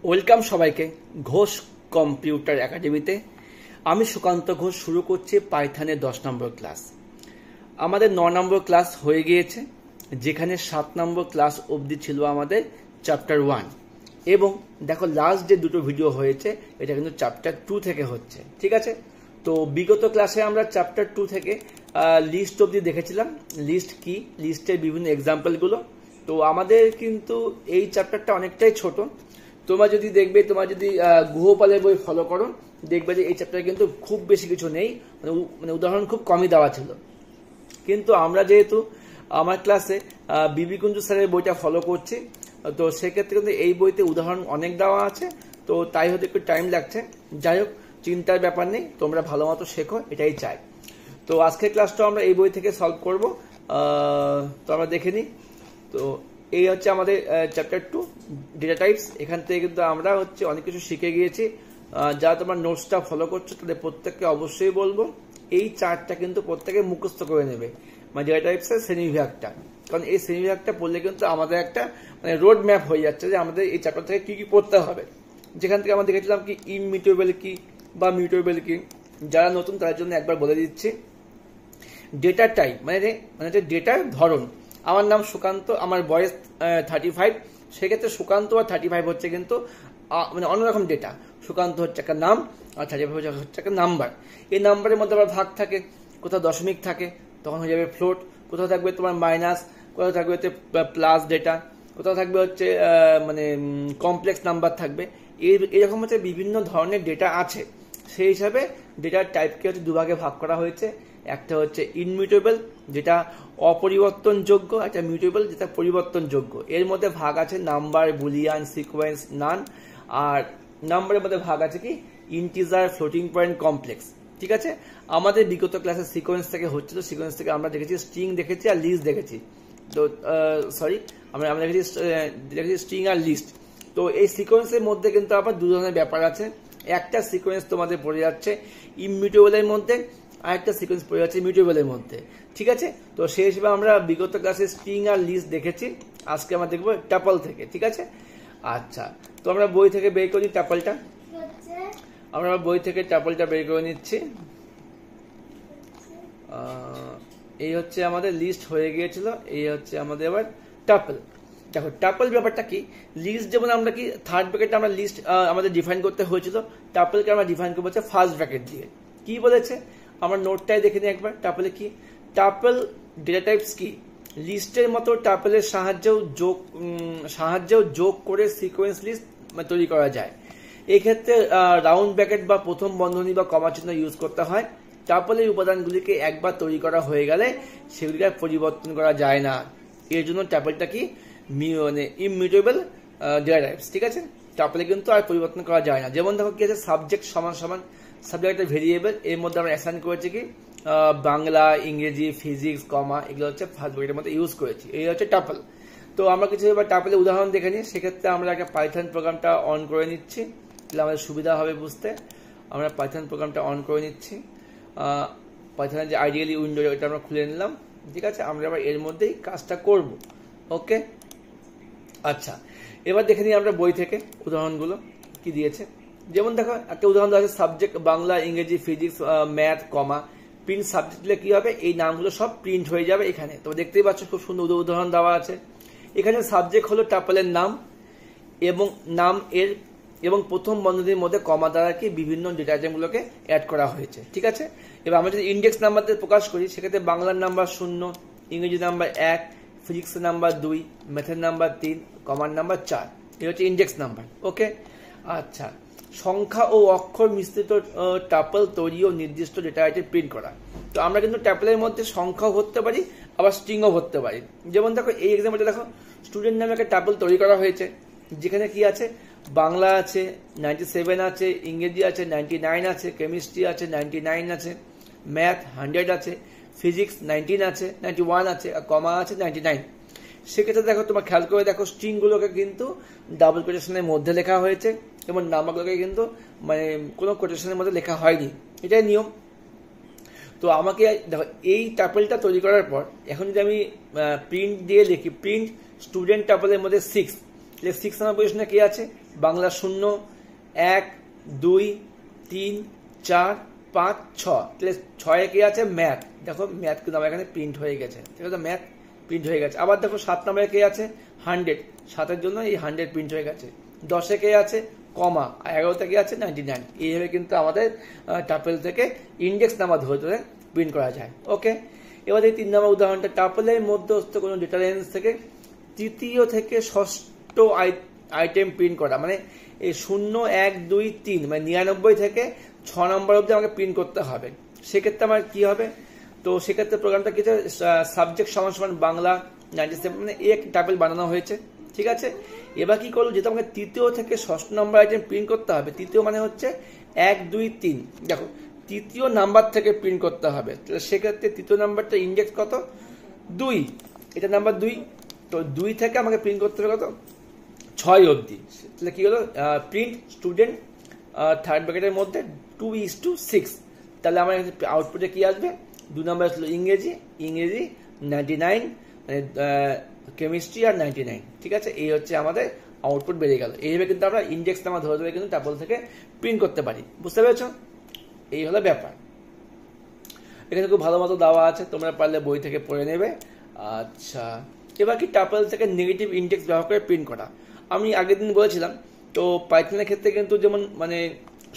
Welcome সবাইকে Ghosh computer একাডেমিতে। আমি সুকান্ত ঘোষ শুরু করছি পাইথনের 10 নম্বর ক্লাস। আমাদের 9 নম্বর ক্লাস হয়ে গিয়েছে, যেখানে 7 নম্বর ক্লাস অবধি ছিল আমাদের চ্যাপ্টার 1। এবং দেখো লাস্ট যে দুটো ভিডিও হয়েছে এটা কিন্তু চ্যাপ্টার 2 থেকে হচ্ছে, ঠিক আছে। তো বিগত ক্লাসে আমরা চ্যাপ্টার 2 থেকে লিস্ট অবধি দেখেছিলাম। লিস্ট কি, লিস্টের বিভিন্ন এক্সাম্পলগুলো। তো আমাদের কিন্তু এই চ্যাপ্টারটা অনেকটাই ছোট। তোমরা যদি গুহপালের বই ফলো করো, দেখবে যে এই চ্যাপ্টারে কিন্তু খুব বেশি কিছু নেই, মানে উদাহরণ খুব কমই দেওয়া ছিল। কিন্তু আমরা যেহেতু আমার ক্লাসে বিবি কুঞ্জু স্যারের বইটা ফলো করছি, তো সেক্ষেত্রে কিন্তু এই বইতে উদাহরণ অনেক দেওয়া আছে, তো তাই হয়তো একটু টাইম লাগছে। যাই হোক, চিন্তার ব্যাপার নেই, তোমরা ভালো মতো শেখো, এটাই চাই। তো আজকের ক্লাসটা আমরা এই বই থেকে সলভ করব। তো আমরা দেখে নিই। তো এই হচ্ছে আমাদের চ্যাপ্টার 2 ডেটা টাইপস। এখান থেকে কিন্তু আমরা অনেক কিছু শিখে গিয়েছি। যারা তোমার নোটসটা ফলো করছো তাদের প্রত্যেককে অবশ্যই বলবো এই চার্টটা কিন্তু প্রত্যেকে মুখস্থ করে নেবে, মানে ডেটা টাইপসের শ্রেণীবিভাগটা। কারণ এই শ্রেণীবিভাগটা পড়লে কিন্তু আমাদের একটা মানে রোড ম্যাপ হয়ে যাচ্ছে যে আমাদের এই চ্যাপ্টার থেকে কি কি পড়তে হবে। যেখান থেকে আমরা দেখেছিলাম কি ইমিউটেবল কি বা মিউটেবল কি। যারা নতুন তাদের জন্য একবার বলে দিচ্ছি, ডেটা টাইপ মানে ডেটার ধরন। আমার নাম সুকান্ত, আমার বয়স 35। সেক্ষেত্রে সুকান্ত আর 35 হচ্ছে কিন্তু মানে অন্যরকম ডেটা। সুকান্ত হচ্ছে একটা নাম আর 35 হচ্ছে একটা নাম্বার। এই নাম্বারের মধ্যে আবার ভাগ থাকে, কোথাও দশমিক থাকে তখন হয়ে যাবে ফ্লোট, কোথাও থাকবে তোমার মাইনাস, কোথাও থাকবে হচ্ছে প্লাস ডেটা, কোথাও থাকবে হচ্ছে মানে কমপ্লেক্স নাম্বার থাকবে। এরকম হচ্ছে বিভিন্ন ধরনের ডেটা আছে। সেই হিসাবে ডেটার টাইপকে হচ্ছে দুভাগে ভাগ করা হয়েছে। একটা হচ্ছে ইনমিউটেবল, যেটা অপরিবর্তনযোগ্য, একটা মিউটেবল, যেটা পরিবর্তনযোগ্য। এর মধ্যে ভাগ আছে নাম্বার, বুলিয়ান, সিকোয়েন্স, নান। আর নাম্বারের মধ্যে ভাগ আছে কি ইন্টিজার, ফ্লোটিং পয়েন্ট, কমপ্লেক্স, ঠিক আছে। আমাদের বিগত ক্লাসে সিকোয়েন্স থেকে হচ্ছিল, সিকোয়েন্স থেকে আমরা দেখেছি স্ট্রিং দেখেছি আর লিস্ট দেখেছি। তো আমরা দেখেছি স্ট্রিং আর লিস্ট। তো এই সিকোয়েন্সের মধ্যে কিন্তু আবার দু ধরনের ব্যাপার আছে। একটা সিকোয়েন্স তোমাদের পড়ে যাচ্ছে ইমিউটেবলের মধ্যে, আরেকটা সিকোয়েন্স পড়ে যাচ্ছে মিউটেবলের মধ্যে, ঠিক আছে। তো সেই হিসেবে আমরা বিগত ক্লাসে স্ট্রিং আর লিস্ট দেখেছি। আজকে আমরা দেখবো টাপল থেকে, ঠিক আছে। আচ্ছা, তো আমরা বই থেকে বের করি টাপলটা। আমরা বই থেকে টাপলটা বের করে নিচ্ছি। এই হচ্ছে আমাদের লিস্ট হয়ে গিয়েছিল, এই হচ্ছে আমাদের এবার টাপল। দেখো টাপল ব্যাপারটা কি, লিস্ট যেমন আমরা কি থার্ড ব্র্যাকেটে আমরা লিস্ট আমাদের ডিফাইন করতে হয়েছিল, টাপলকে আমরা ডিফাইন করবো হচ্ছে ফার্স্ট ব্র্যাকেট দিয়ে। কি বলেছে আমরা নোটটাই দেখে নিই একবার। টাপলে কি, টাপল ডেটা টাইপস কি, লিস্টের মতো টাপলের সাহায্যেও যোগ করে সিকোয়েন্স লিস্ট তৈরি করা যায়। এক্ষেত্রে রাউন্ড ব্র্যাকেট বা প্রথম বন্ধনী বা কমা চিহ্ন ইউজ করতে হয়। টাপলের উপাদানগুলিকে একবার তৈরি করা হয়ে গেলে সেগুলিকে পরিবর্তন করা যায় না। এর জন্য টাপলটা কি মানে ইমিউটেবল ডেটা টাইপস, ঠিক আছে। টাপলে কিন্তু আর পরিবর্তন করা যায় না। যেমন দেখো কি আছে, সাবজেক্ট সমান সমান সাবজেক্ট একটা ভেরিয়েবল, এর মধ্যে আমরা অ্যাসাইন করেছি কি বাংলা, ইংরেজি, ফিজিক্স, কমা, এগুলো হচ্ছে ফার্স্ট ব্র্যাকেটের মধ্যে ইউজ করেছি। এই হচ্ছে টাপল। তো আমরা কিছু এবার টাপলের উদাহরণ দেখে নিই। সেক্ষেত্রে আমরা একটা পাইথন প্রোগ্রামটা অন করে নিচ্ছি, তাহলে আমাদের সুবিধা হবে বুঝতে। আমরা পাইথন প্রোগ্রামটা অন করে নিচ্ছি। পাইথনের যে আইডিয়ালি উইন্ডো ওইটা আমরা খুলে নিলাম, ঠিক আছে। আমরা এবার এর মধ্যেই কাজটা করব, ওকে। আচ্ছা, এবার দেখে নিই আমরা বই থেকে উদাহরণগুলো কি দিয়েছে। যেমন দেখো একটা উদাহরণ দেওয়া আছে সাবজেক্ট বাংলা, ইংরেজি, ফিজিক্স, ম্যাথ, কমা। প্রিন্ট সাবজেক্ট দিলে কি হবে, এই নামগুলো সব প্রিন্ট হয়ে যাবে এখানে। তো দেখতেই পাচ্ছ খুব সুন্দর উদাহরণ দেওয়া আছে। এখানে সাবজেক্ট হলো টাপলের নাম এবং প্রথম বন্ধনীর মধ্যে কমা দ্বারা কি বিভিন্ন ডেটা আইটেমগুলোকে অ্যাড করা হয়েছে, ঠিক আছে। এবার আমরা যদি ইন্ডেক্স নাম্বার দিয়ে প্রকাশ করি, সেক্ষেত্রে বাংলার নাম্বার 0, ইংরেজি নাম্বার 1, ফিজিক্সের নাম্বার 2, ম্যাথের নাম্বার 3, কমার নাম্বার 4। এই হচ্ছে ইন্ডেক্স নাম্বার, ওকে। আচ্ছা, সংখ্যা ও অক্ষর মিশ্রিত টাপল তৈরি ও নির্দিষ্ট ডেটা আইটেম প্রিন্ট করা। তো আমরা কিন্তু টাপলের মধ্যে সংখ্যাও ভরতে পারি, আবার স্ট্রিংও ভরতে পারি। যেমন দেখো এই এক্সাম্পলটা দেখো, স্টুডেন্ট নামে একটা টাপল তৈরি করা হয়েছে, যেখানে কি আছে বাংলা আছে 97 আছে, ইংরেজি আছে 99 আছে, কেমিস্ট্রি আছে 99 আছে, ম্যাথ 100 আছে, ফিজিক্স 19 আছে, 91 আছে, আর কমা আছে 99। সেক্ষেত্রে দেখো তোমার খেয়াল করে দেখো স্ট্রিংগুলোকে কিন্তু ডাবল কোটেশনের মধ্যে লেখা হয়েছে এবং নাম্বারগুলোকে কিন্তু মানে কোনো কোটেশনের মধ্যে লেখা হয়নি, এটাই নিয়ম। তো আমাকে দেখো এই টাপলটা তৈরি করার পর এখন যদি আমি প্রিন্ট দিয়ে লিখি প্রিন্ট স্টুডেন্ট টাপলের মধ্যে 6, তাহলে 6 নম্বর পজিশনে কি আছে? বাংলা 0 1 2 3 4 5 6। তাহলে 6 কি আছে? ম্যাথ। দেখো ম্যাথ কিন্তু আমার এখানে প্রিন্ট হয়ে গেছে, ঠিক আছে, ম্যাথ প্রিন্ট হয়ে গেছে। আবার দেখো 7 নম্বরে কে আছে? 100। 7-এর জন্য এই 100 প্রিন্ট হয়ে গেছে। 10-এ কে আছে? কমা। 11-তে কি আছে? 99। এইভাবে কিন্তু আমাদের টাপেল থেকে ইন্ডেক্স নাম্বার ধরে ধরে প্রিন্ট করা যায়। ওকে, এবার এই 3 নম্বর উদাহরণটা, টাপেলের মধ্যস্থ কোনো ডেটা রেঞ্জ থেকে তৃতীয় থেকে ষষ্ঠ আইটেম প্রিন্ট করা, মানে এই 0 1 2 3 মানে 99 থেকে 6 নম্বর অবধি আমাকে প্রিন্ট করতে হবে। সেক্ষেত্রে আমার কি হবে? তো সেক্ষেত্রে প্রোগ্রামটা কি, সাবজেক্ট সমান সমান বাংলা 97, মানে এক টাপেল বানানো হয়েছে, ঠিক আছে। এবার কি করলো, যেহেতু আমাকে তৃতীয় থেকে ষষ্ঠ নম্বর আইটেম প্রিন্ট করতে হবে, তৃতীয় মানে হচ্ছে 1 2 3, দেখো তৃতীয় নাম্বার থেকে প্রিন্ট করতে হবে। তাহলে সেক্ষেত্রে তৃতীয় নাম্বারটা ইন্ডেক্স কত? 2, এটা নাম্বার 2। তো 2 থেকে আমাকে প্রিন্ট করতে হবে কত? 6 অবধি। তাহলে কি হলো? প্রিন্ট স্টুডেন্ট থার্ড ব্র্যাকেটের মধ্যে 2:6। তাহলে আমার আউটপুটে কি আসবে? 2 নাম্বার আসলো ইংরেজি 99, মানে কেমিস্ট্রি আর 99, ঠিক আছে। এই হচ্ছে আমাদের আউটপুট বেরিয়ে গেল। এইভাবে কিন্তু আমরা ইন্ডেক্স নাম্বার ধরে ধরে কিন্তু টাপল থেকে প্রিন্ট করতে পারি। বুঝতে পেরেছো? এই হলো ব্যাপার। এখানে খুব ভালো মতো দেওয়া আছে, তোমরা পারলে বই থেকে পড়ে নেবে। আচ্ছা, এবার কি টাপল থেকে নেগেটিভ ইন্ডেক্স ব্যবহার করে প্রিন্ট করা। আমি আগের দিন বলেছিলাম, তো পাইথনের ক্ষেত্রে কিন্তু যেমন মানে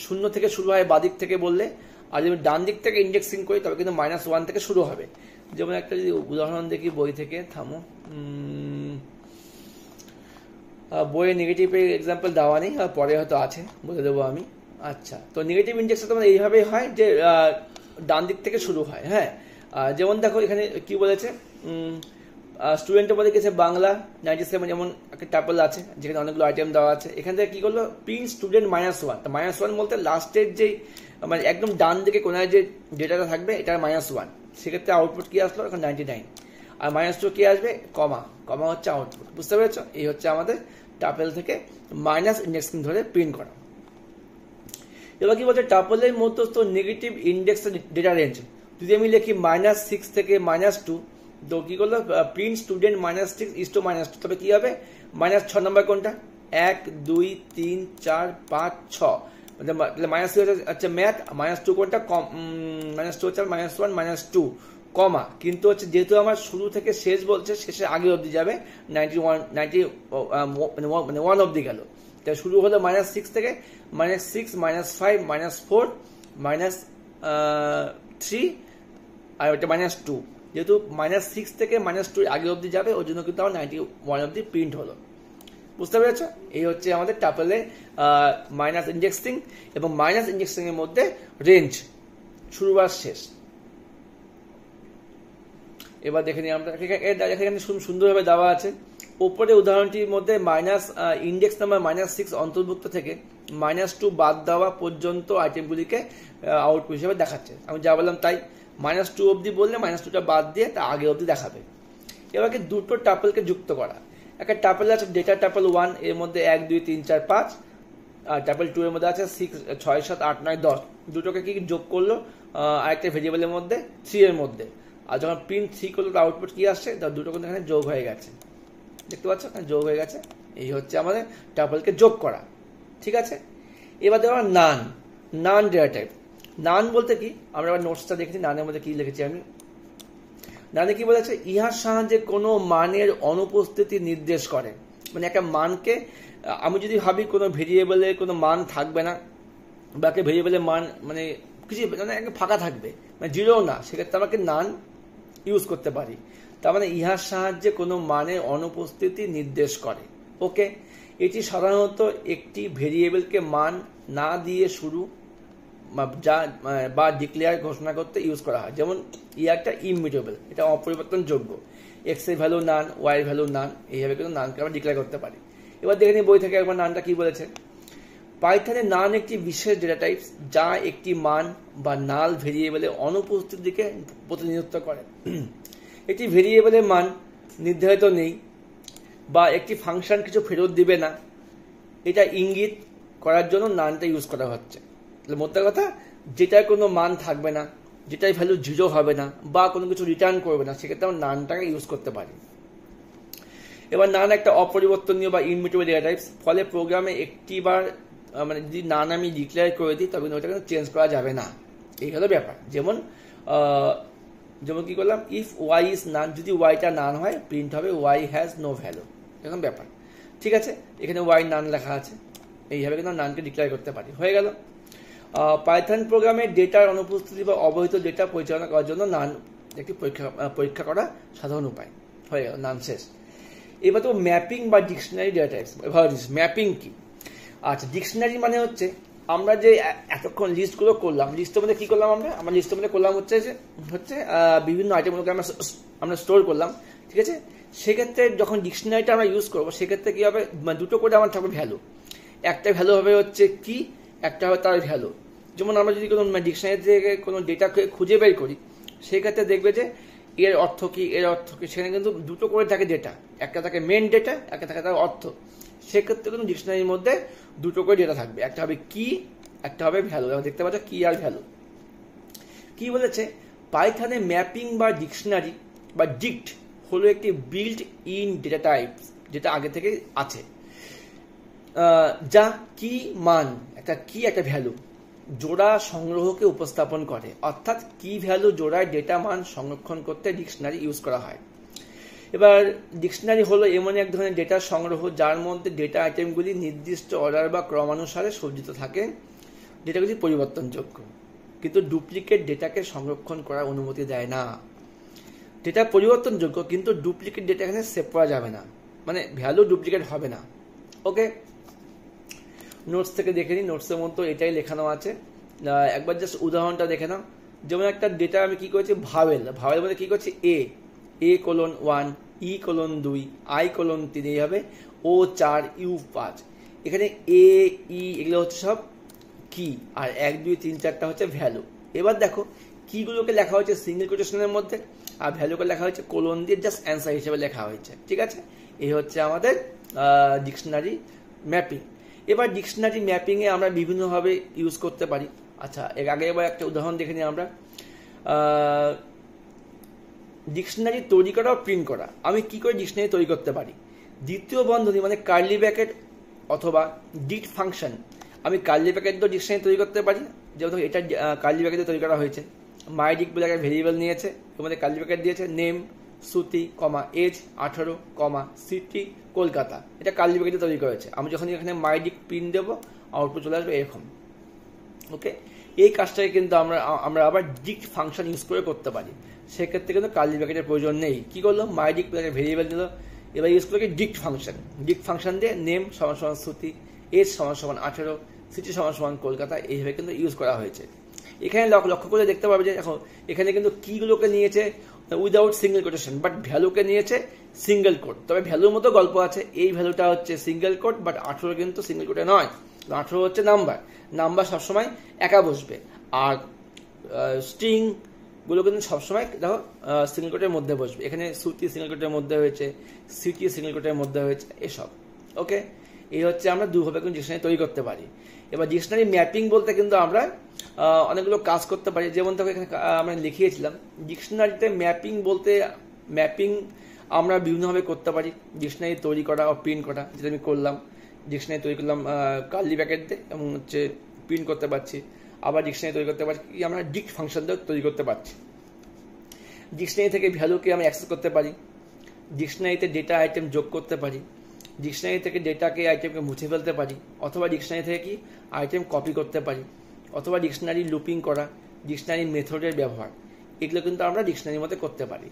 0 থেকে শুরু হয় বাদিক থেকে বললে, আর যদি ডান দিক থেকে ইন্ডেক্সিং করি তবে কিন্তু -1 থেকে শুরু হবে। যেমন একটা যদি উদাহরণ দেখি বই থেকে, থামো, বইয়ে নেগেটিভের এক্সাম্পল দেওয়া নেই, পরে হয়তো আছে, বলে দেবো আমি। আচ্ছা, তো নেগেটিভ ইন্ডেক্সটা তোমার এইভাবেই হয় যে ডান দিক থেকে শুরু হয়। হ্যাঁ, যেমন দেখো এখানে কি বলেছে, স্টুডেন্টের মধ্যে গেছে বাংলা 97, যেমন একটা টাপল আছে যেখানে অনেকগুলো আইটেম দেওয়া আছে। এখান থেকে কি করলো? Print student -1। -1 বলতে লাস্টের যেই মানে একদম ডান দিকে কোনায় যে ডেটাটা থাকবে এটা -1। সেক্ষেত্রে আউটপুট কি আসলো? এখন 99। আর -2 কি আসবে? কমা। কমা হচ্ছে আউটপুট। বুঝতে পেরেছো? এই হচ্ছে আমাদের টাপেল থেকে মাইনাস ইন্ডেক্সিং ধরে প্রিন্ট করা। এবার কি বলছে? টাপলের মধ্যস্থ নেগেটিভ ইন্ডেক্স ডেটা রেঞ্জ যদি আমি লিখি -6 থেকে -2, তো কি করলো? প্রিন্ট স্টুডেন্ট -6:-2, তবে কি হবে? -6 নম্বর কোনটা? 1 2 3 4 5 6, -3 হচ্ছে ম্যাথ, -2 কোনটা? -2 হচ্ছে -1 -2, কমা। কিন্তু হচ্ছে যেহেতু আমার শুরু থেকে শেষ বলছে, শেষে আগে অবধি যাবে, 91 অবধি গেল। তাই শুরু হলো -6 থেকে, -6 -5 -4 -3 আর ওটা -2। যেহেতু -6 থেকে -2 আগে অবধি যাবে, ওই জন্য কিন্তু আমার 91 অবধি প্রিন্ট হলো। বুঝতে পেরেছ? এই হচ্ছে আমাদের টাপলে মাইনাস ইন্ডেক্সিং এবং মাইনাস ইন্ডেক্সিং এর মধ্যে রেঞ্জ, শুরু আর শেষ। এবার দেখে নিই আমরা, এখানে সুন্দরভাবে দেওয়া আছে। উপরে উদাহরণটির মধ্যে মাইনাস ইন্ডেক্স নাম্বার -6 অন্তর্ভুক্ত থেকে -2 বাদ দেওয়া পর্যন্ত আইটেমগুলিকে আউটপুট হিসেবে দেখাচ্ছে। আমি যা বললাম তাই, -2 অবধি বললে -2টা বাদ দিয়ে তা আগে অবধি দেখাবে। এবারে দুটো টাপলকে যুক্ত করা। একটা টাপল আছে ডেটা টাপল 1, এর মধ্যে 1 2 3 4 5, আর টাপল 2 এর মধ্যে আছে 6 6 7 8 9 10। দুটোকে কি যোগ করলো আরেকটা ভেরিয়েবলের মধ্যে 3 এর মধ্যে, আর যখন প্রিন্ট 3 করলো আউটপুট কি আসছে? দুটো কিন্তু এখানে যোগ হয়ে গেছে, দেখতে পাচ্ছ? যোগ হয়ে গেছে। এই হচ্ছে আমাদের টাপলকে যোগ করা, ঠিক আছে। এবার দেখো নান ডেটা টাইপ। নান বলতে কি, আমরা আবার নোটসটা দেখেছি, নানের মধ্যে কি লিখেছি আমি। নানে কি বলেছে? ইহার সাহায্যে কোনো মানের অনুপস্থিতি নির্দেশ করে। মানে একটা মানকে আমি যদি ভাবি কোনো ভেরিয়েবলে কোনো মান থাকবে না, বা একটা ভেরিয়েবলের মান মানে কিছু মানে একটা ফাঁকা থাকবে, মানে জিরো না, সেক্ষেত্রে আমাকে নান ইউজ করতে পারি। তার মানে ইহার সাহায্যে কোনো মানের অনুপস্থিতি নির্দেশ করে। ওকে, এটি সাধারণত একটি ভেরিয়েবলকে মান না দিয়ে শুরু বা ডিক্লেয়ার ঘোষণা করতে ইউজ করা হয়। যেমন একটা ইমিউটেবল, এটা অপরিবর্তনযোগ্য, এক্স এর ভ্যালু নান, ওয়াই এর ভ্যালু নান, এইভাবে কিন্তু নানকে আমরা ডিক্লেয়ার করতে পারি। এবার দেখে নিই বই থেকে একবার নানটা কি বলেছে। পাইথনে নান একটি বিশেষ ডেটা টাইপ যা একটি মান বা নাল ভেরিয়েবলের অনুপস্থিতিকে প্রতিনিধিত্ব করে। একটি ভেরিয়েবলের মান নির্ধারিত নেই বা একটি ফাংশন কিছু ফেরত দিবে না, এটা ইঙ্গিত করার জন্য নানটা ইউজ করা হচ্ছে। মোদ্দা কথা, যেটার কোনো মান থাকবে না, যেটার ভ্যালু 0 হবে না বা কোনো কিছু রিটার্ন করবে না, সেক্ষেত্রে আমরা নানটাকে ইউজ করতে পারি। এবার নান একটা অপরিবর্তনীয় বা ইনমিউটেবল ডেটা টাইপস, ফলে প্রোগ্রামে একটিবার মানে যদি নান আমি ডিক্লেয়ার করে দিই তবে ওটা কিন্তু চেঞ্জ করা যাবে না। এই হলো ব্যাপার। যেমন কি করলাম, ইফ ওয়াই ইজ নান, যদি ওয়াইটা নান হয় প্রিন্ট হবে ওয়াই হ্যাজ নো ভ্যালু, এরকম ব্যাপার। ঠিক আছে, এখানে ওয়াই নান লেখা আছে, এইভাবে কিন্তু নানকে ডিক্লেয়ার করতে পারি। হয়ে গেল। পাইথন প্রোগ্রামে ডেটার অনুপস্থিতি বা অবহিত ডেটা পরিচালনা করার জন্য নান একটি পরীক্ষা করা সাধারণ উপায়। হয়ে গেল, নান শেষ। এবার তো ম্যাপিং বা ডিকশনারি ডেটা টাইপস। ম্যাপিং কি? আচ্ছা, ডিকশনারি মানে হচ্ছে আমরা যে এতক্ষণ লিস্টগুলো করলাম, লিস্টের মধ্যে কি করলাম আমরা লিস্টের মধ্যে করলাম হচ্ছে বিভিন্ন আইটেমগুলোকে আমরা স্টোর করলাম। ঠিক আছে, সেক্ষেত্রে যখন ডিকশনারিটা আমরা ইউজ করবো সেক্ষেত্রে কি হবে, দুটো করে আমার থাকবে ভ্যালু। একটা ভ্যালু হবে হচ্ছে কি, একটা হবে তার ভ্যালু। যেমন আমরা যদি কোনো ডিকশনারি থেকে কোনো ডেটাকে খুঁজে বের করি সেক্ষেত্রে দেখবে যে এর অর্থ কি, এর অর্থ কি, সেখানে কিন্তু দুটো করে থাকে ডেটা, একটা থাকে মেন ডেটা, একটা থাকে তার অর্থ। সেক্ষেত্রে কিন্তু ডিকশনারির মধ্যে দুটো করে ডেটা থাকবে, একটা হবে কি, একটা হবে ভ্যালু। দেখতে পাচ্ছ কি আর ভ্যালু। কি বলেছে, পাইথনে ম্যাপিং বা ডিকশনারি বা ডিক্ট হলো একটি বিল্ট ইন ডেটা টাইপ যেটা আগে থেকে আছে, যা কি মান, একটা কি একটা ভ্যালু জোড়া সংগ্রহকে উপস্থাপন করে। অর্থাৎ কি ভ্যালু জোড়ায় ডেটা মান সংরক্ষণ করতে ডিকশনারি ইউজ করা হয়। এবার ডিকশনারি হলো এমন এক ধরনের ডেটা সংগ্রহ যার মধ্যে ডেটা আইটেমগুলি নির্দিষ্ট অর্ডার বা ক্রমানুসারে সজ্জিত থাকে। ডেটাগুলি পরিবর্তনযোগ্য, কিন্তু ডুপ্লিকেট ডেটাকে সংরক্ষণ করার অনুমতি দেয় না। ডেটা পরিবর্তনযোগ্য কিন্তু ডুপ্লিকেট ডেটা এখানে সেভ করা যাবে না, মানে ভ্যালু ডুপ্লিকেট হবে না। ওকে, নোটস থেকে দেখে নিই, নোটসের মধ্যে এটাই লেখানো আছে। একবার জাস্ট উদাহরণটা দেখে নাও। যেমন একটা ডেটা আমি কি করেছি, ভাওয়েল মধ্যে কি করছি, A:1, E:2, I:3, এইভাবে O4, U5। এখানে A, E এগুলো হচ্ছে সব কি, আর 1, 2, 3, 4টা হচ্ছে ভ্যালু। এবার দেখো কিগুলোকে লেখা হয়েছে সিঙ্গেল কোটেশনের মধ্যে, আর ভ্যালুকে লেখা হয়েছে কোলন দিয়ে জাস্ট অ্যান্সার হিসেবে লেখা হয়েছে। ঠিক আছে, এই হচ্ছে আমাদের ডিকশনারি ম্যাপিং। এবার ডিকশনারি ম্যাপিংয়ে আমরা বিভিন্নভাবে ইউজ করতে পারি। আচ্ছা, এর আগে এবার একটা উদাহরণ দেখে নিই আমরা। ডিকশনারি তৈরি করা ও প্রিন্ট করা। আমি কি করে ডিকশনারি তৈরি করতে পারি? দ্বিতীয় বন্ধনী মানে কার্লি ব্র্যাকেট অথবা ডিট ফাংশন, আমি কার্লি ব্র্যাকেট দিয়ে ডিকশনারি তৈরি করতে পারি। যেমন এটা কার্লি ব্র্যাকেট দিয়ে তৈরি করা হয়েছে। মাইডিক বলে একটা ভেরিয়েবল নিয়েছে, এর মধ্যে কার্লি ব্র্যাকেট দিয়েছে নেম শ্রুতি, এজ 18, সিটি কলকাতা। এটা কার্লি ব্র্যাকেটে তৈরি করেছে। আমি যখন এখানে মাইডিক প্রিন্ট দেবো আউটপুট চলে আসবে এরকম। ওকে, এই কাজটাকে কিন্তু আমরা আবার ডিক্ট ফাংশন ইউজ করে করতে পারি। সেক্ষেত্রে কিন্তু কার্লি ব্র্যাকেটের প্রয়োজন নেই। কি করলো, মাইডিক ভেরিয়েবল দিল, এবার ইউজ করলো কি ডিক্ট ফাংশন দিয়ে নেম = শ্রুতি, এজ = 18, সিটি = কলকাতা, এইভাবে কিন্তু ইউজ করা হয়েছে। এখানে লক্ষ্য করে দেখতে পাবে যে এখন এখানে কিন্তু কিগুলোকে নিয়েছে উইদাউট সিঙ্গেল কোটেশন, বাট ভ্যালুকে নিয়েছে সিঙ্গেল কোট। তবে ভ্যালুর মতো গল্প আছে, এই ভ্যালুটা হচ্ছে সিঙ্গেল কোট, বাট 18 কিন্তু সিঙ্গেল কোটে নয়। 18 হচ্ছে নাম্বার সবসময় একা বসবে, আর স্ট্রিং গুলো কিন্তু সবসময় দেখো সিঙ্গেল কোটের মধ্যে বসবে। এখানে শ্রুতি সিঙ্গেল কোটের মধ্যে হয়েছে, সিটি সিঙ্গেল কোটের মধ্যে হয়েছে, এসব। ওকে, এই হচ্ছে আমরা দুভাবে কিন্তু ডিকশনারি তৈরি করতে পারি। এবার ডিকশনারি ম্যাপিং বলতে কিন্তু আমরা অনেকগুলো কাজ করতে পারি। যেমন দেখো এখানে আমরা লিখিয়েছিলাম ডিকশনারিতে ম্যাপিং আমরা বিভিন্নভাবে করতে পারি। ডিকশনারি তৈরি করা ও প্রিন্ট করা, যেটা আমি করলাম। ডিকশনারি তৈরি করলাম কার্লি ব্র্যাকেট দিয়ে এবং হচ্ছে প্রিন্ট করতে পারছি। আবার ডিকশনারি তৈরি করতে পারছি কি, আমরা ডিক্ট ফাংশন দিয়ে তৈরি করতে পারছি। ডিকশনারি থেকে ভ্যালুকে আমি অ্যাক্সেস করতে পারি, ডিকশনারিতে ডেটা আইটেম যোগ করতে পারি, ডিকশনারি থেকে ডেটাকে আইটেমকে মুছে ফেলতে পারি, অথবা ডিকশনারি থেকে কি আইটেম কপি করতে পারি, অথবা ডিকশনারি লুপিং করা, ডিকশনারি মেথডের ব্যবহার, এগুলো কিন্তু আমরা ডিকশনারির মধ্যে করতে পারি।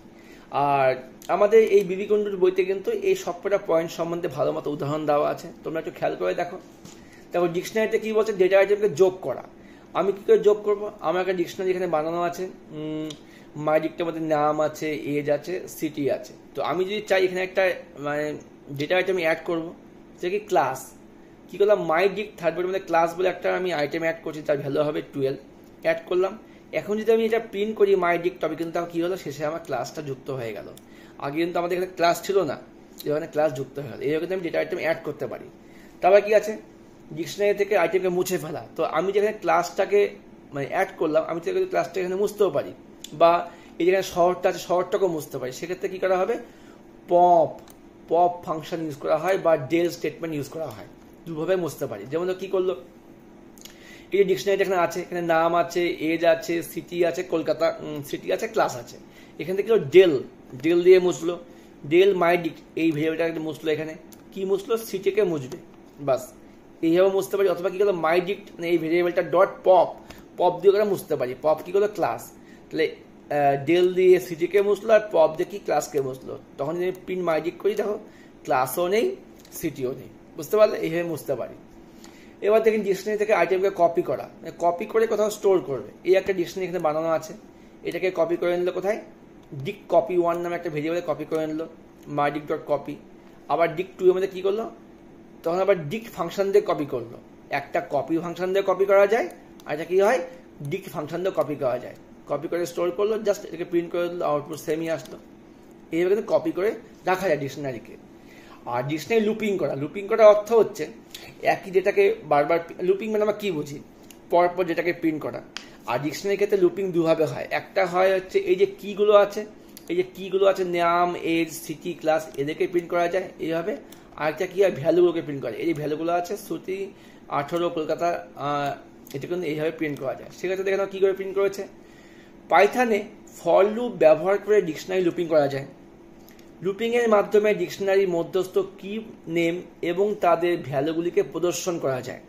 আর আমাদের এই বিবি কুণ্ডুর বইতে কিন্তু এই সবকটা পয়েন্ট সম্বন্ধে ভালো মতো উদাহরণ দেওয়া আছে, তোমরা একটু খেয়াল করে দেখো। তারপর ডিকশনারিতে কি বলছে, ডেটা আইটেমকে যোগ করা। আমি কি করে যোগ করবো? আমার একটা ডিকশনারি এখানে বানানো আছে, মাইডিকটার মধ্যে নাম আছে, এজ আছে, সিটি আছে। তো আমি যদি চাই এখানে একটা মানে ডেটা আইটেম অ্যাড করবো, সেটা কি ক্লাস, কি করলাম, মাইডিক থার্ড পার্টির মধ্যে ক্লাস বলে একটা আমি আইটেম অ্যাড করছি, তার ভ্যালু হবে 12, অ্যাড করলাম। এখন যদি আমি এটা প্রিন্ট করি মাইডিক, তবে কিন্তু কি হলো, শেষে আমার ক্লাসটা যুক্ত হয়ে গেল। আগে কিন্তু আমাদের এখানে ক্লাস ছিল না, এখানে ক্লাস যুক্ত হয়ে গেল। এইভাবে কিন্তু আমি ডেটা আইটেম অ্যাড করতে পারি। তারপর কি আছে, ডিকশনারি থেকে আইটেমকে মুছে ফেলা। তো আমি যেখানে ক্লাসটাকে মানে অ্যাড করলাম, আমি তো ক্লাসটা এখানে মুছতেও পারি, বা এই যেখানে শহরটা আছে শহরটাকেও মুছতে পারি। সেক্ষেত্রে কি করা হবে, পপ পপ ফাংশন ইউজ করা হয় বা ডেল স্টেটমেন্ট ইউজ করা হয়, দুভাবে মুছতে পারি। যেমন কি করলো, এই ডিকশনারিটা এখানে আছে, এখানে নাম আছে, এজ আছে, সিটি আছে, কলকাতা সিটি আছে, ক্লাস আছে। এখান থেকে ডেল ডেল দিয়ে মুছলো, ডেল মাই ডিক এই ভেরিয়েবলটা মুছলো, এখানে কি মুছলো, সিটিকে মুছবে, বাস এইভাবে মুছতে পারি। অথবা কি করলো, মাই ডিক এই ভেরিয়েবলটা ডট পপ পপ দিয়ে ওখানে মুছতে পারি। পপ কি করলো, ক্লাস, তাহলে ডেল দিয়ে সিটিকে মুছলো আর পপ দিয়ে কি ক্লাসকে মুছলো। তখন যদি প্রিন্ট মাই ডিক করি, দেখো ক্লাসও নেই সিটিও নেই, বুঝতে পারলে, এইভাবে মুছতে পারি। এবার দেখেন ডিকশনারি থেকে আইটেমকে কপি করা, কপি করে কোথাও স্টোর করবে। এই একটা ডিকশনারি এখানে বানানো আছে, এটাকে কপি করে নিল কোথায়, ডিক কপি ওয়ান নামে একটা ভেরিয়েবলে কপি করে নিল, মাই ডিক ডট কপি। আবার ডিক টু এর মধ্যে কি করলো, তখন আবার ডিক ফাংশন দিয়ে কপি করলো। একটা কপি ফাংশন দিয়ে কপি করা যায়, আর এটা কি হয়, ডিক ফাংশন দিয়ে কপি করা যায়। কপি করে স্টোর করলো, জাস্ট এটাকে প্রিন্ট করে দিল, আউটপুট সেমই আসলো। এইভাবে কিন্তু কপি করে রাখা যায় ডিকশনারিকে। আর ডিকশনারি লুপিং করা, লুপিং করার অর্থ হচ্ছে একই ডেটাকে বারবার, লুপিং মানে আমরা কি বুঝি, পরপর ডেটাকে প্রিন্ট করা। আর ডিকশনারির ক্ষেত্রে লুপিং দুভাবে হয়, একটা হয় হচ্ছে এই যে কিগুলো আছে, এই যে কিগুলো আছে নাম, এজ, সিটি, ক্লাস, এদেরকে প্রিন্ট করা যায় এইভাবে। আরেকটা কি হয়, ভ্যালুগুলোকে প্রিন্ট করা যায়। এই যে ভ্যালুগুলো আছে শ্রুতি, 18, কলকাতা, এটা কিন্তু এইভাবে প্রিন্ট করা যায়। সেক্ষেত্রে দেখেন কি করে প্রিন্ট করেছে। পাইথনে ফর লুপ ব্যবহার করে ডিকশনারি লুপিং করা যায়। লুপিং এর মাধ্যমে ডিকশনারির মধ্যস্থ কি নেম এবং তাদের ভ্যালুগুলিকে প্রদর্শন করা যায়।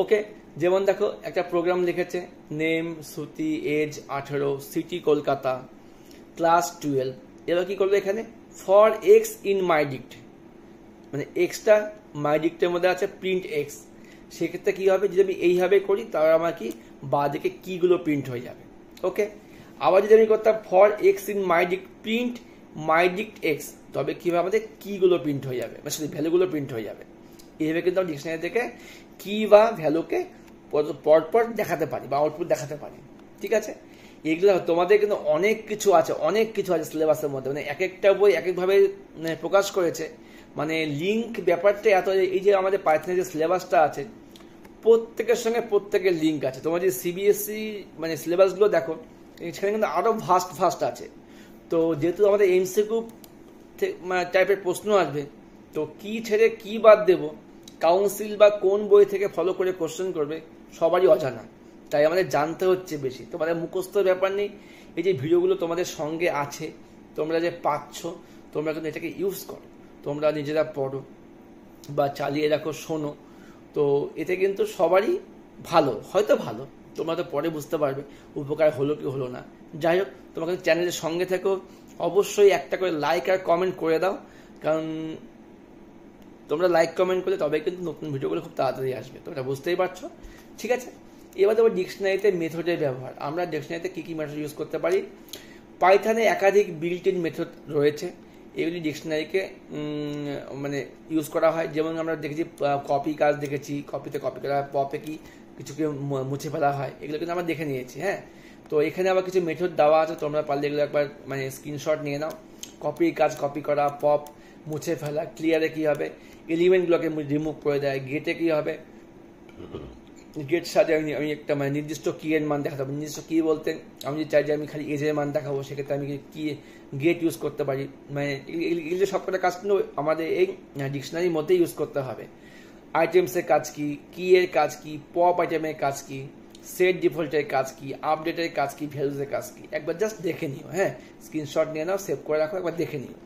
ওকে, যেমন দেখো একটা প্রোগ্রাম লিখেছে, নেম শ্রুতি, এজ 18, সিটি কলকাতা, ক্লাস 12। এবার কি করবে, এখানে ফর এক্স ইন মাই ডিক্ট, মানে এক্সটা মাই ডিক্টের মধ্যে আছে, প্রিন্ট এক্স। সেক্ষেত্রে কি হবে, যদি আমি এইভাবে করি তাহলে আমার কি বাঁদিকে কিগুলো প্রিন্ট হয়ে যাবে। ওকে, আবার যদি আমি করতাম for x in my dict print my dict x, তবে কিভাবে আমাদের কিগুলো প্রিন্ট হয়ে যাবে, মানে শুধু ভ্যালুগুলো প্রিন্ট হয়ে যাবে। এইভাবে কিন্তু আমরা ডিকশনারি থেকে কি বা ভ্যালুকে পরপর দেখাতে পারি বা আউটপুট দেখাতে পারি। ঠিক আছে, এগুলো তোমাদের কিন্তু অনেক কিছু আছে, অনেক কিছু আছে সিলেবাসের মধ্যে, মানে এক একটা বই এক একভাবে প্রকাশ করেছে। মানে লিঙ্ক ব্যাপারটা এত, এই যে আমাদের পাইথনের যে সিলেবাসটা আছে, প্রত্যেকের সঙ্গে প্রত্যেকের লিঙ্ক আছে। তোমার যে সিবিএসই মানে সিলেবাসগুলো দেখো, সেখানে কিন্তু আরো ভাস্ট আছে। তো যেহেতু আমাদের এমসিকিউ টাইপের প্রশ্ন আসবে, তো কি ছেড়ে কি বাদ দেব, কাউন্সিল বা কোন বই থেকে ফলো করে কোশ্চেন করবে সবারই অজানা, তাই আমাদের জানতে হচ্ছে বেশি। তোমাদের মুখস্থর ব্যাপার নেই, এই যে ভিডিওগুলো তোমাদের সঙ্গে আছে, তোমরা যে পাচ্ছ, তোমরা কিন্তু এটাকে ইউজ করো, তোমরা নিজেরা পড়ো বা চালিয়ে রাখো, শোনো। তো এতে কিন্তু সবারই ভালো, হয়তো ভালো, তোমরা তো পরে বুঝতে পারবে উপকার হলো কি হলো না। যাই হোক, তোমাকে চ্যানেলের সঙ্গে থেকো, অবশ্যই একটা করে লাইক আর কমেন্ট করে দাও, কারণ তোমরা লাইক কমেন্ট করলে তবে কিন্তু নতুন ভিডিওগুলো খুব তাড়াতাড়ি আসবে, তোমরা বুঝতেই পারছো। ঠিক আছে, এবার তোমার ডিকশনারিতে মেথডের ব্যবহার। আমরা ডিকশনারিতে কী কী মেথড ইউজ করতে পারি। পাইথনে একাধিক বিল্ট ইন মেথড রয়েছে, এগুলি ডিকশনারিকে মানে ইউজ করা হয়। যেমন আমরা দেখেছি কপি কাজ দেখেছি, কপিতে কপি করা হয়, পপে কি কিছুকে মুছে ফেলা হয়, এগুলো কিন্তু আমরা দেখে নিয়েছি। হ্যাঁ, তো এখানে আবার কিছু মেথড দেওয়া আছে, তোমরা পারলে এগুলো একবার মানে স্ক্রিনশট নিয়ে নাও। কপি কাজ কপি করা, পপ মুছে ফেলা, ক্লিয়ারে কি হবে, এলিমেন্টগুলোকে রিমুভ করে দেয়। গেটে কি হবে, গেট সাথে আমি একটা মানে নির্দিষ্ট কি এর মান দেখাতে পারি। নির্দিষ্ট কি বলতে আমি যদি চাই যে আমি খালি এজের মান দেখাবো, সেক্ষেত্রে আমি কি গেট ইউজ করতে পারি। মানে এগুলো সবকটা কাজ কিন্তু আমাদের এই ডিকশনারির মধ্যে ইউজ করতে হবে। আইটেমসের কাজ কি এর কাজ কি, পপ আইটেমের কাজ কি, সেট ডিফল্টের কাজ কি, আপডেটের কাজ কি, ভ্যালুজের কাজ কি, একবার জাস্ট দেখে নিও। হ্যাঁ, স্ক্রিনশট নিয়ে নাও, সেভ করে রাখো, একবার দেখে নিও।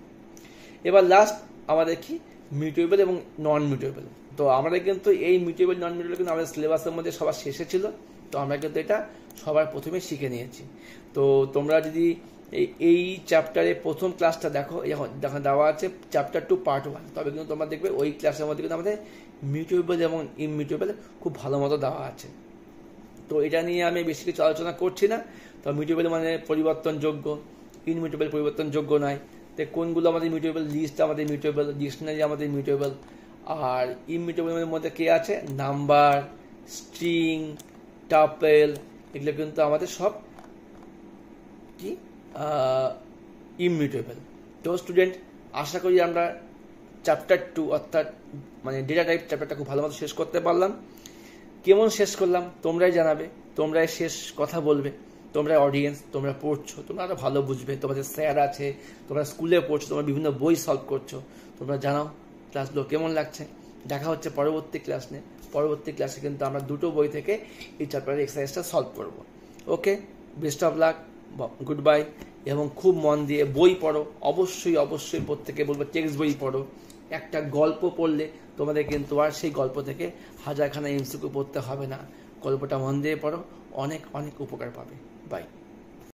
এবার লাস্ট আমাদের কি মিউটেবল এবং নন মিউটেবল। তো আমাদের কিন্তু এই মিউটেবল নন মিউটেবল কিন্তু আমাদের সিলেবাসের মধ্যে সবার শেষে ছিল, তো আমরা কিন্তু এটা সবার প্রথমে শিখে নিয়েছি। তো তোমরা যদি এই চ্যাপ্টারে প্রথম ক্লাসটা দেখো, যখন দেওয়া আছে চ্যাপ্টার 2 পার্ট 1, তবে কিন্তু তোমরা দেখবে ওই ক্লাসের মধ্যে কিন্তু আমাদের মিউটেবল এবং ইমিউটেবল খুব ভালো মতো দেওয়া আছে। তো এটা নিয়ে আমি বেশি কিছু আলোচনা করছি না। তো মিউটেবল মানে পরিবর্তনযোগ্য, ইনমিউটেবল পরিবর্তনযোগ্য নয়। তো কোনগুলো আমাদের মিউটেবল, লিস্ট আমাদের মিউটেবল, ডিকশনারি আমাদের মিউটেবল। আর ইমিউটেবলের মধ্যে কে আছে, নাম্বার, স্ট্রিং, টাপেল, এগুলো কিন্তু আমাদের সব কি ইমিউটেবল। তো স্টুডেন্ট, আশা করি আমরা চ্যাপ্টার 2 অর্থাৎ মানে ডেটা টাইপ চ্যাপ্টারটা খুব ভালো মতো শেষ করতে পারলাম। কেমন শেষ করলাম তোমরাই জানাবে, তোমরাই শেষ কথা বলবে। তোমরা অডিয়েন্স, তোমরা পড়ছো, তোমরা আরো ভালো বুঝবে, তোমাদের স্যার আছে, তোমরা স্কুলে পড়ছো, তোমরা বিভিন্ন বই সলভ করছো, তোমরা জানাও ক্লাসগুলো কেমন লাগছে। দেখা হচ্ছে পরবর্তী ক্লাস নিয়ে। পরবর্তী ক্লাসে কিন্তু আমরা দুটো বই থেকে এই চ্যাপ্টারের এক্সারসাইজটা সলভ করব। Okay, best of luck, good bye. এবং খুব মন দিয়ে বই পড়ো, অবশ্যই অবশ্যই প্রত্যেকে বলবো টেক্সট বই পড়ো। একটা গল্প পড়লে তোমাদের কিন্তু আর সেই গল্প থেকে হাজারখানা এমসিকিউ পড়তে হবে না। গল্পটা মন দিয়ে পড়ো, অনেক অনেক উপকার পাবে। বাই।